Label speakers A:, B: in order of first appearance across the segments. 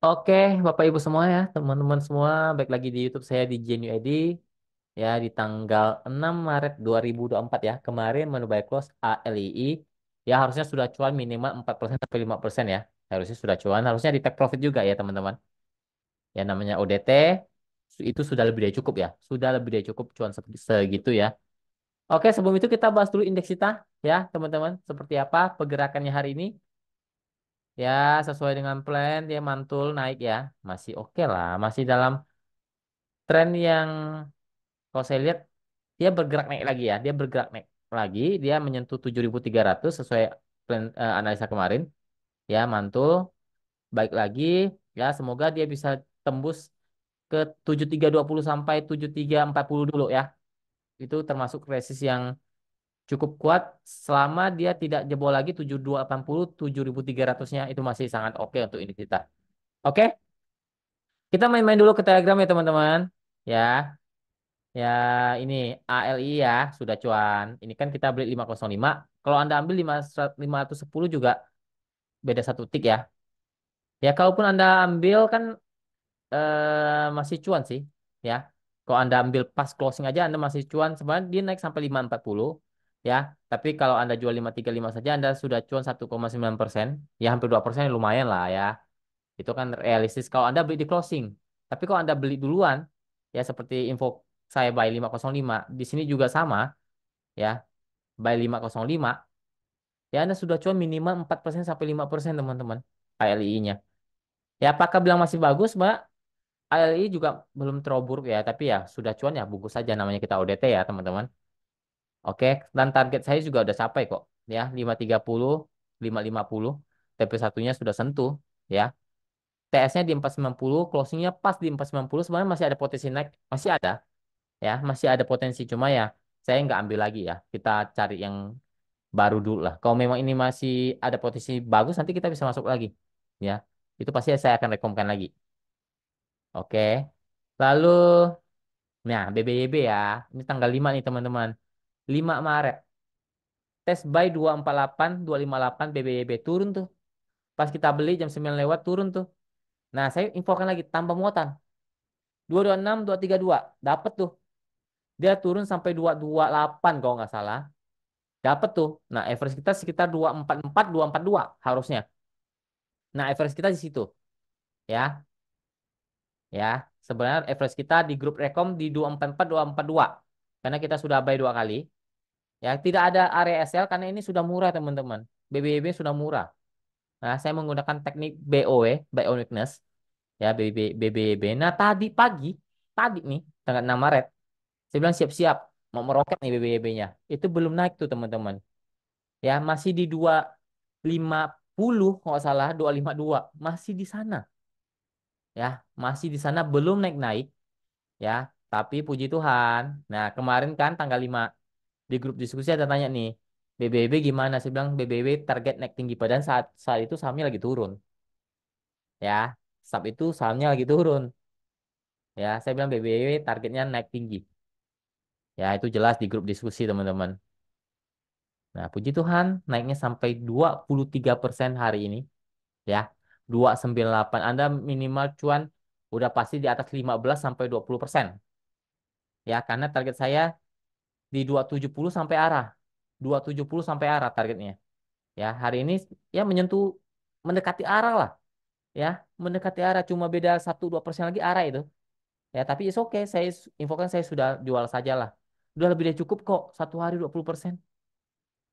A: Oke, Bapak Ibu semua ya, teman-teman semua, baik lagi di YouTube saya di Genu ID ya di tanggal 6 Maret 2024 ya. Kemarin menu buy close ALII ya harusnya sudah cuan minimal 4% sampai 5% ya. Harusnya sudah cuan, harusnya di take profit juga ya, teman-teman. Ya namanya ODT itu sudah lebih dari cukup ya. Sudah lebih dari cukup cuan segitu ya. Oke, sebelum itu kita bahas dulu indeks kita ya, teman-teman. Seperti apa pergerakannya hari ini? Ya, sesuai dengan plan dia mantul naik ya. Masih oke lah, masih dalam tren yang kalau saya lihat dia bergerak naik lagi ya. Dia bergerak naik lagi, dia menyentuh 7.300 sesuai plan analisa kemarin. Ya, mantul baik lagi ya, semoga dia bisa tembus ke 7320 sampai 7340 dulu ya. Itu termasuk resist yang cukup kuat selama dia tidak jebol lagi 7280 7.300-nya itu masih sangat oke untuk ini kita. Oke? Kita main-main dulu ke Telegram ya teman-teman. Ya, ya ini ALI ya sudah cuan. Ini kan kita beli 505. Kalau Anda ambil 510 juga beda satu tik ya. Ya kalaupun Anda ambil kan masih cuan sih. Ya. Kalau Anda ambil pas closing aja Anda masih cuan. Sebenarnya dia naik sampai 540. Ya. Tapi kalau Anda jual 535 saja Anda sudah cuan 1,9%. Ya hampir 2% lumayan lah ya. Itu kan realistis kalau Anda beli di closing. Tapi kalau Anda beli duluan, ya seperti info saya buy 505, di sini juga sama, ya, buy 505, ya Anda sudah cuan minimal 4% sampai 5% teman-teman, ALI-nya. Ya, apakah bilang masih bagus, Mbak? ALI juga belum terlalu buruk ya, tapi ya sudah cuan ya bungkus saja namanya kita ODT ya, teman-teman. Oke, dan target saya juga udah capai kok, ya, 530, 550, TP satunya sudah sentuh, ya. TS-nya di 490, closingnya pas di 490, sebenarnya masih ada potensi naik, masih ada, ya, masih ada potensi, cuma ya saya nggak ambil lagi ya, kita cari yang baru dulu lah. Kalau memang ini masih ada potensi bagus, nanti kita bisa masuk lagi, ya, itu pasti saya akan rekomkan lagi. Oke, lalu, nah BBYB ya, ini tanggal 5 nih teman-teman, 5 Maret, test buy 248, 258 BBYB turun tuh, pas kita beli jam 9 lewat turun tuh. Nah, saya infokan lagi tambah muatan. 226, 232. Dapat tuh. Dia turun sampai 228 kalau nggak salah. Dapat tuh. Nah, average kita sekitar 244, 242 harusnya. Nah, average kita di situ. Ya, ya. Sebenarnya average kita di grup rekom di 244, 242. Karena kita sudah buy dua kali. Ya, tidak ada area SL karena ini sudah murah, teman-teman. BBB sudah murah. Nah, saya menggunakan teknik BOW, buy on weakness. Ya, BBB. Nah, tadi nih, tanggal 6 Maret, saya bilang siap-siap mau meroket nih BBB-nya. Itu belum naik tuh teman-teman. Ya, masih di 250 kalau nggak salah, 252. Masih di sana. Ya, masih di sana belum naik-naik ya. Tapi puji Tuhan. Nah, kemarin kan tanggal 5 di grup diskusi ada tanya nih, BBB gimana? Saya bilang BBB target naik tinggi padahal saat saat itu sahamnya lagi turun. Ya, saat itu sahamnya lagi turun. Ya, saya bilang BBB targetnya naik tinggi. Ya, itu jelas di grup diskusi teman-teman. Nah, puji Tuhan naiknya sampai 23% hari ini. Ya, 298. Anda minimal cuan udah pasti di atas 15 sampai 20%. Ya, karena target saya di 270 sampai arah. 270 sampai arah targetnya. Ya, hari ini ya menyentuh mendekati arah lah. Ya, mendekati arah cuma beda 1-2% lagi arah itu. Ya, tapi it's okay. Saya infokan saya sudah jual saja lah. Udah lebih dari cukup kok. Satu hari 20%.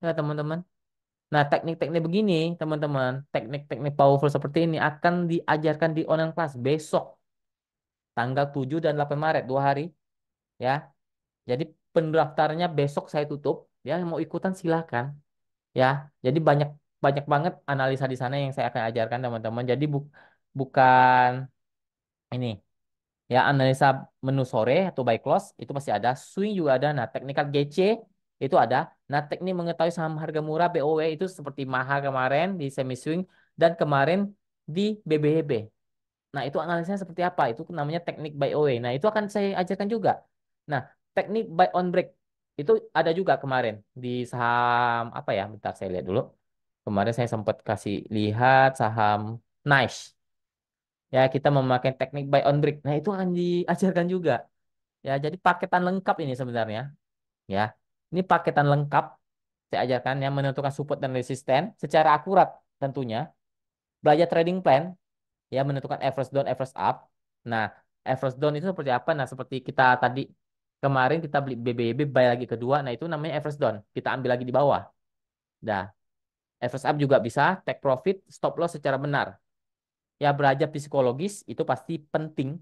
A: Ya, teman-teman. Nah, teknik-teknik begini, teman-teman, teknik-teknik powerful seperti ini akan diajarkan di online class besok, tanggal 7 dan 8 Maret, 2 hari, ya. Jadi pendaftarnya besok saya tutup, ya, mau ikutan silakan, ya. Jadi banyak banyak banget analisa di sana yang saya akan ajarkan teman-teman. Jadi bukan ini, ya, analisa menu sore atau buy close itu pasti ada, swing juga ada. Nah, teknikal GC itu ada. Nah, teknik mengetahui saham harga murah BOW itu seperti Maha kemarin di semi swing dan kemarin di BBHB. Nah, itu analisanya seperti apa? Itu namanya teknik buy away. Nah, itu akan saya ajarkan juga. Nah, teknik buy on break itu ada juga kemarin di saham apa ya? Bentar saya lihat dulu. Kemarin saya sempat kasih lihat saham Nice. Ya, kita memakai teknik buy on break. Nah, itu akan diajarkan juga. Ya, jadi paketan lengkap ini sebenarnya. Ya, ini paketan lengkap saya ajarkan yang menentukan support dan resisten secara akurat tentunya. Belajar trading plan, ya menentukan average down, average up. Nah, average down itu seperti apa? Nah, seperti kita tadi kemarin kita beli BBB buy lagi kedua. Nah, itu namanya average down. Kita ambil lagi di bawah. Dah, average up juga bisa take profit, stop loss secara benar. Ya, belajar psikologis itu pasti penting,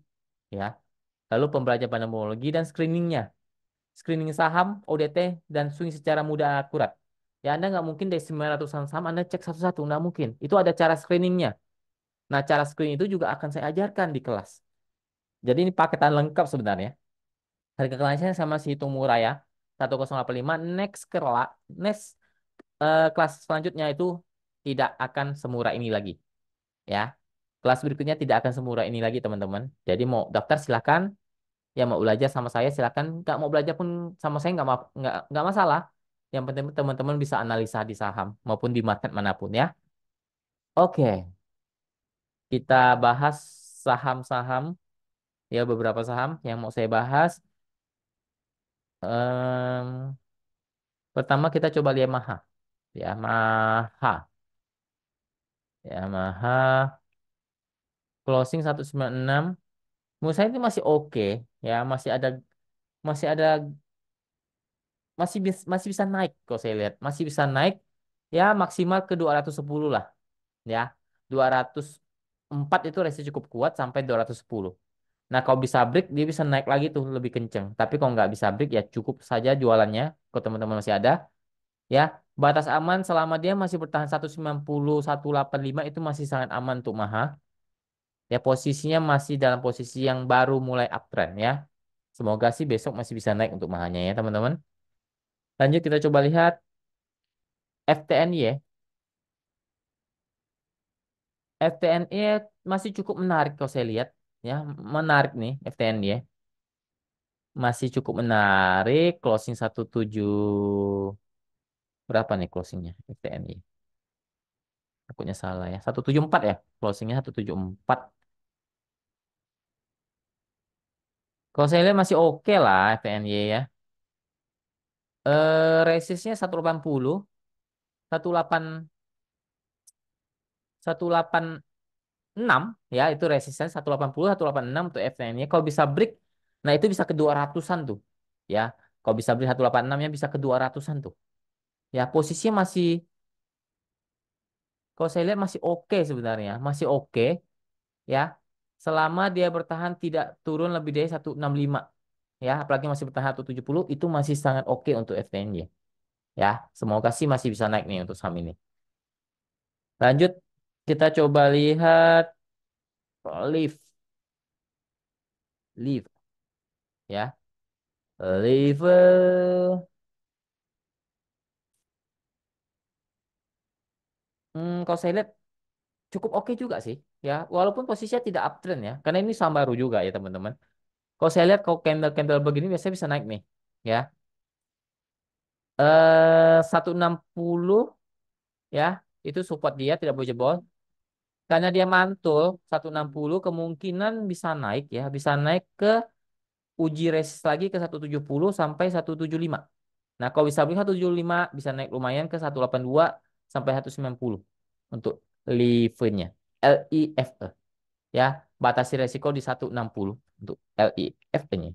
A: ya. Lalu pembelajaran pandemologi dan screeningnya. Screening saham, ODT, dan swing secara mudah dan akurat. Ya, Anda nggak mungkin dari 900-an saham Anda cek satu-satu. Nggak mungkin. Itu ada cara screeningnya. Nah, cara screening itu juga akan saya ajarkan di kelas. Jadi ini paketan lengkap sebenarnya. Harga kelasnya sama si hitung murah ya. 1085. Next kelas selanjutnya itu tidak akan semurah ini lagi. Ya. Kelas berikutnya tidak akan semurah ini lagi, teman-teman. Jadi mau daftar silakan. Ya mau belajar sama saya silakan. Nggak mau belajar pun sama saya nggak masalah. Yang penting teman-teman bisa analisa di saham maupun di market manapun ya. Oke, kita bahas saham-saham ya beberapa saham yang mau saya bahas. Em, Pertama kita coba lihat Yamaha. Yamaha, Yamaha closing 196. Menurut saya itu masih oke ya, masih ada masih bisa naik kalau saya lihat. Masih bisa naik ya maksimal ke 210 lah ya. 204 itu resiko cukup kuat sampai 210. Nah, kalau bisa break dia bisa naik lagi tuh lebih kenceng. Tapi kalau nggak bisa break ya cukup saja jualannya. Kalau teman-teman masih ada ya, batas aman selama dia masih bertahan 190, 185 itu masih sangat aman untuk Maha. Ya, posisinya masih dalam posisi yang baru mulai uptrend ya. Semoga sih besok masih bisa naik untuk Mahanya ya, teman-teman. Lanjut kita coba lihat FTNY. FTNY masih cukup menarik kalau saya lihat ya, menarik nih FTNY. Masih cukup menarik, closing 17 berapa nih closingnya FTNY? Takutnya salah ya. 174 ya. Closingnya 174. Kalau saya lihat masih oke lah FTNY ya. Resistnya 180, 18, 186 ya itu resistnya 180, 186 untuk FTNY. Kalau bisa break, nah itu bisa ke 200-an tuh. Ya. Kalau bisa break 186 ya bisa ke 200-an tuh. Ya, posisinya masih kalau saya lihat masih oke sebenarnya, masih oke ya. Selama dia bertahan tidak turun lebih dari 165 ya, apalagi masih bertahan 170 itu masih sangat oke untuk FTNY ya. Semoga sih masih bisa naik nih untuk saham ini. Lanjut kita coba lihat Live, Live ya. Live kalau saya lihat cukup oke juga sih ya, walaupun posisinya tidak uptrend ya, karena ini saham baru juga ya teman-teman. Kalau saya lihat kalau candle-candle begini biasanya bisa naik nih ya. 160 ya, itu support dia tidak boleh jebol. Karena dia mantul 160 kemungkinan bisa naik ya, bisa naik ke uji resist lagi ke 170 sampai 175. Nah, kalau bisa beli 175 bisa naik lumayan ke 182 sampai 190 untuk levernya. LIFE ya, batasi resiko di 160 untuk LIFE-nya.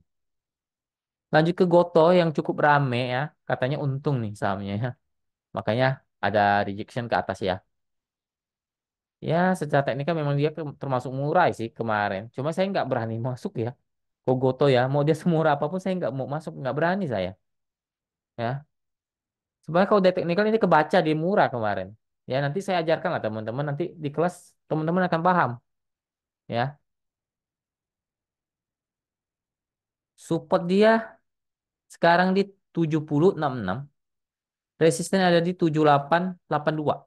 A: Lanjut ke Goto yang cukup rame ya, katanya untung nih sahamnya ya. Makanya ada rejection ke atas ya. Ya, secara teknikal memang dia termasuk murah sih kemarin. Cuma saya nggak berani masuk ya. Kogoto ya, mau dia semurah apapun saya nggak mau masuk, nggak berani saya. Ya, sebenarnya kalau dari teknikal ini kebaca dia murah kemarin. Ya, nanti saya ajarkan lah teman-teman. Nanti di kelas teman-teman akan paham. Ya, support dia sekarang di 70,66. Resisten ada di 78,82.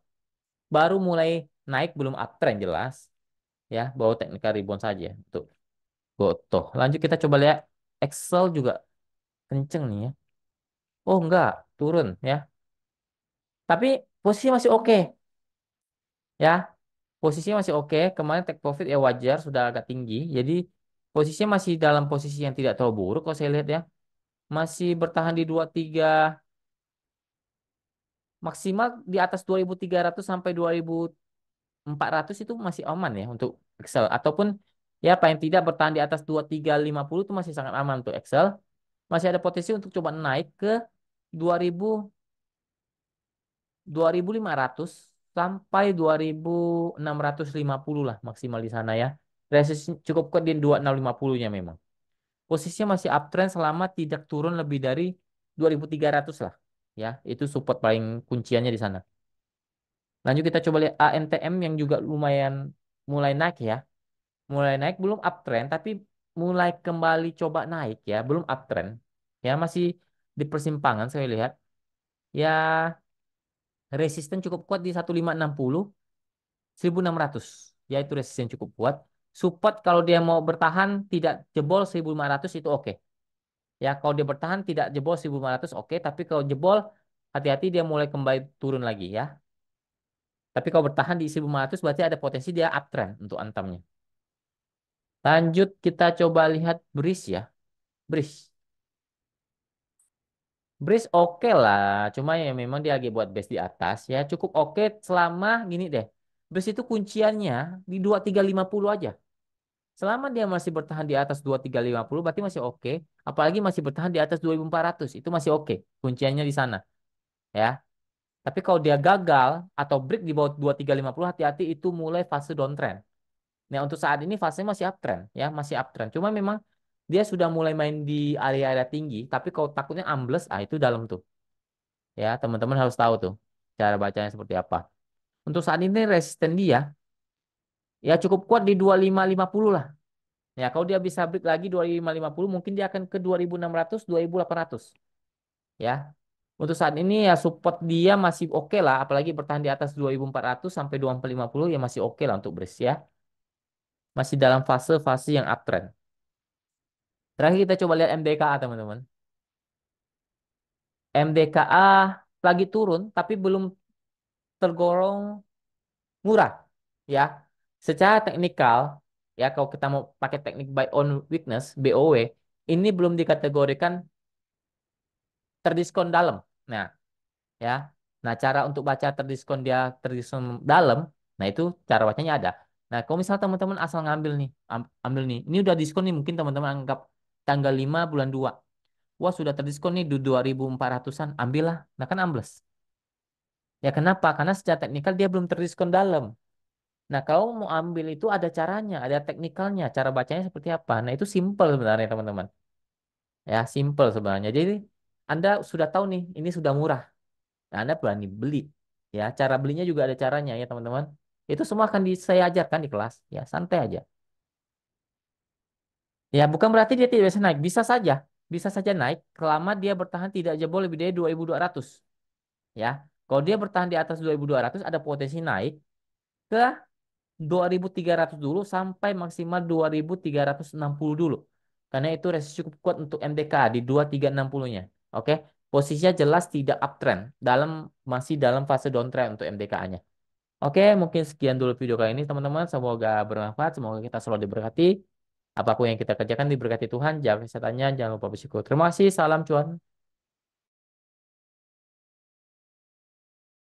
A: Baru mulai naik, belum uptrend jelas. Ya, bawa teknikal rebound saja untuk Goto. Lanjut kita coba lihat Excel juga kenceng nih ya. Oh enggak, turun ya. Tapi posisi masih oke ya. Posisinya masih oke. Kemarin take profit ya wajar sudah agak tinggi. Jadi posisinya masih dalam posisi yang tidak terlalu buruk kalau saya lihat ya. Masih bertahan di 23 maksimal di atas 2.300 sampai 2.400 itu masih aman ya untuk Excel ataupun ya paling tidak bertahan di atas 2350 itu masih sangat aman untuk Excel. Masih ada potensi untuk coba naik ke 2000 2.500 sampai 2.650 lah maksimal di sana ya. Resistance cukup kuat di 2650-nya memang. Posisinya masih uptrend selama tidak turun lebih dari 2.300 lah. Ya, itu support paling kunciannya di sana. Lanjut kita coba lihat ANTM yang juga lumayan mulai naik ya. Mulai naik belum uptrend tapi mulai kembali coba naik ya, belum uptrend. Ya, masih di persimpangan saya lihat. Ya, resisten cukup kuat di 1560 1600. Ya, itu resisten cukup kuat. Support kalau dia mau bertahan tidak jebol 1500 itu oke. Ya, kalau dia bertahan tidak jebol 1500 oke, tapi kalau jebol hati-hati dia mulai kembali turun lagi ya. Tapi kalau bertahan di 1500 berarti ada potensi dia uptrend untuk antamnya. Lanjut kita coba lihat Breeze ya. Breeze. Breeze oke lah, cuma ya memang dia lagi buat base di atas ya. Cukup oke selama gini deh. Breeze itu kunciannya di 2350 aja. Selama dia masih bertahan di atas 2350 berarti masih oke. Apalagi masih bertahan di atas 2400 itu masih oke. Kunciannya di sana ya. Tapi kalau dia gagal atau break di bawah 2350 hati-hati itu mulai fase downtrend. Nah, untuk saat ini fasenya masih uptrend ya, masih uptrend. Cuma memang dia sudah mulai main di area-area tinggi, tapi kalau takutnya ambles, ah itu dalam tuh. Ya, teman-teman harus tahu tuh cara bacanya seperti apa. Untuk saat ini resisten dia ya cukup kuat di 2550 lah. Ya, kalau dia bisa break lagi 2550 mungkin dia akan ke 2600, 2800 ya. Untuk saat ini ya support dia masih oke lah, apalagi bertahan di atas 2400 sampai 2450 ya masih oke lah untuk beres ya. Masih dalam fase-fase yang uptrend. Terakhir kita coba lihat MDKA teman-teman. MDKA lagi turun tapi belum tergolong murah ya. Secara teknikal ya kalau kita mau pakai teknik buy on weakness BOW ini belum dikategorikan terdiskon dalam. Nah, ya. Nah, cara untuk baca terdiskon dalam, nah itu cara bacanya ada. Nah, kalau misalnya teman-teman asal ngambil nih, ambil nih. Ini udah diskon nih, mungkin teman-teman anggap tanggal 5 bulan 2. Wah, sudah terdiskon nih di 2.400-an, ambillah. Nah, kan ambles. Ya kenapa? Karena secara teknikal dia belum terdiskon dalam. Nah, kalau mau ambil itu ada caranya, ada teknikalnya, cara bacanya seperti apa. Nah, itu simple sebenarnya, teman-teman. Ya, simple sebenarnya. Jadi, Anda sudah tahu nih, ini sudah murah. Nah, Anda berani beli. Ya, cara belinya juga ada caranya ya, teman-teman. Itu semua akan saya ajarkan di kelas. Ya, santai aja. Ya, bukan berarti dia tidak bisa naik. Bisa saja. Bisa saja naik selama dia bertahan tidak jebol lebih dari 2.200. Ya. Kalau dia bertahan di atas 2.200 ada potensi naik ke 2.300 dulu sampai maksimal 2.360 dulu. Karena itu resist cukup kuat untuk MDK di 2.360-nya. Oke. Posisinya jelas tidak uptrend, masih dalam fase downtrend untuk MDK-nya. Oke, mungkin sekian dulu video kali ini teman-teman. Semoga bermanfaat, semoga kita selalu diberkati. Apapun yang kita kerjakan diberkati Tuhan, jaga kesehatannya, jangan lupa bersyukur. Terima kasih, salam cuan.